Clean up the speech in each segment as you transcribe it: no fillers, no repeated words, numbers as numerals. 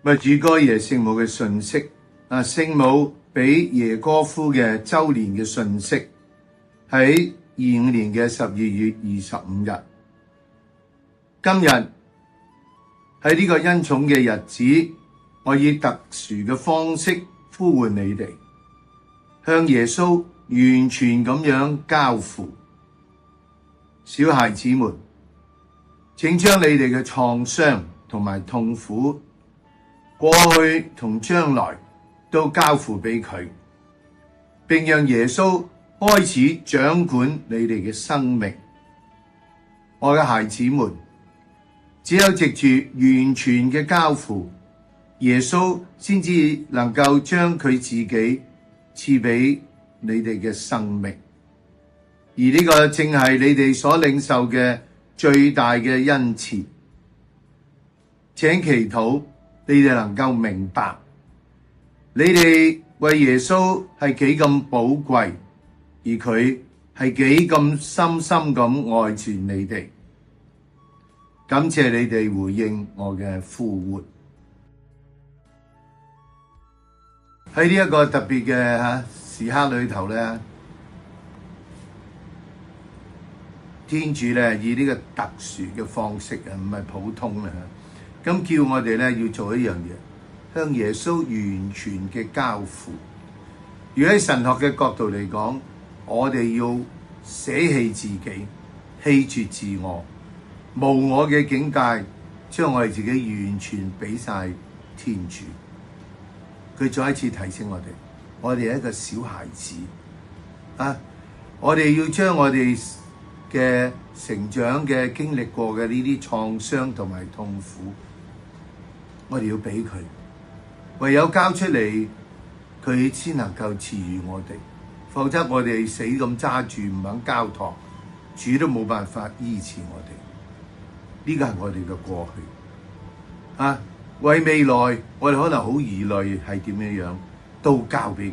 物主哥耶聖母嘅訊息聖母俾耶哥夫嘅周年嘅訊息喺25年嘅12月25日。今日喺呢個恩寵嘅日子，我以特殊嘅方式呼喚你哋，向耶穌完全咁樣交付。小孩子們，請將你哋嘅創傷同埋痛苦，過去同將來都交付俾佢，並讓耶穌開始掌管你哋嘅生命。我嘅孩子們，只有藉住完全嘅交付，耶穌先至能夠將佢自己賜俾你哋嘅生命。而呢個正係你哋所領受嘅最大嘅恩賜。請祈禱，你哋能夠明白，你哋為耶穌係幾咁寶貴，而佢係幾咁深深咁愛住你哋。感謝你哋回應我嘅呼喚。喺呢一個特別嘅時刻裏頭咧，天主咧以呢個特殊嘅方式唔係普通啦，咁叫我哋咧要做一樣嘢，向耶穌完全嘅交付。如果喺神學嘅角度嚟講，我哋要捨棄自己，棄絕自我，無我嘅境界，將我哋自己完全俾晒天主。佢再一次提醒我哋係一個小孩子我哋要將我哋嘅成長嘅經歷過嘅呢啲創傷同埋痛苦，我哋要俾佢，唯有交出嚟，佢先能夠治癒我哋，否則我哋死咁揸住唔肯交託，主都冇辦法醫治我哋。呢個係我哋嘅過去為未來我哋可能好疑慮係點樣，都交俾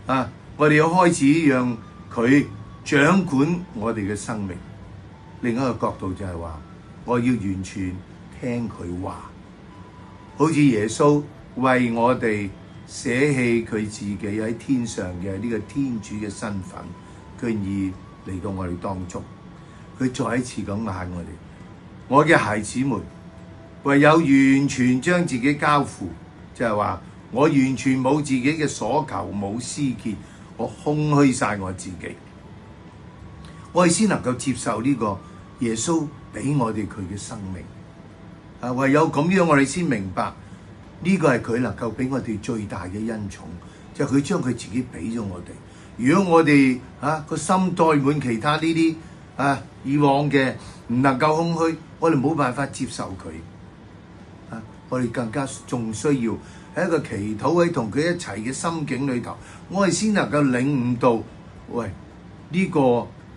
佢我哋要開始讓佢掌管我哋嘅生命。另一個角度就係話，我要完全聽佢話，好似耶穌為我哋捨棄佢自己喺天上嘅呢個天主嘅身份，佢願意嚟到我哋當中。佢再一次咁嗌我哋，我嘅孩子們，唯有完全將自己交付，就係話我完全冇自己嘅所求，冇私結，我空虛晒我自己，我哋先能夠接受呢個耶穌俾我哋佢嘅生命。唯有咁樣，我哋先明白呢個係佢能夠俾我哋最大嘅恩寵，就係佢將佢自己俾咗我哋。如果我哋個心載滿其他呢啲以往嘅唔能夠空虛，我哋冇辦法接受佢。我哋更加仲需要喺一個祈禱喺同佢一齊嘅心境裏頭，我哋先能夠領悟到，喂，呢個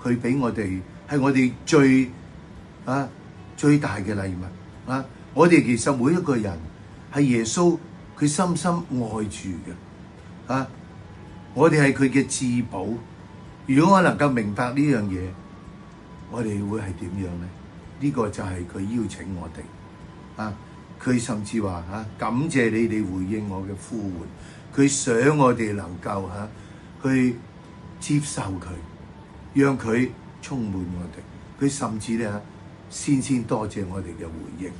佢俾我哋係我哋最大嘅禮物我哋其實每一個人係耶穌佢深深愛住嘅我哋係佢嘅至寶。如果我能夠明白呢樣嘢，我哋會係點樣呢？呢個就係佢邀請我哋佢甚至話感謝你哋回應我嘅呼喚，佢想我哋能夠去接受佢，讓佢充滿我哋。佢甚至咧先多謝我哋嘅回應。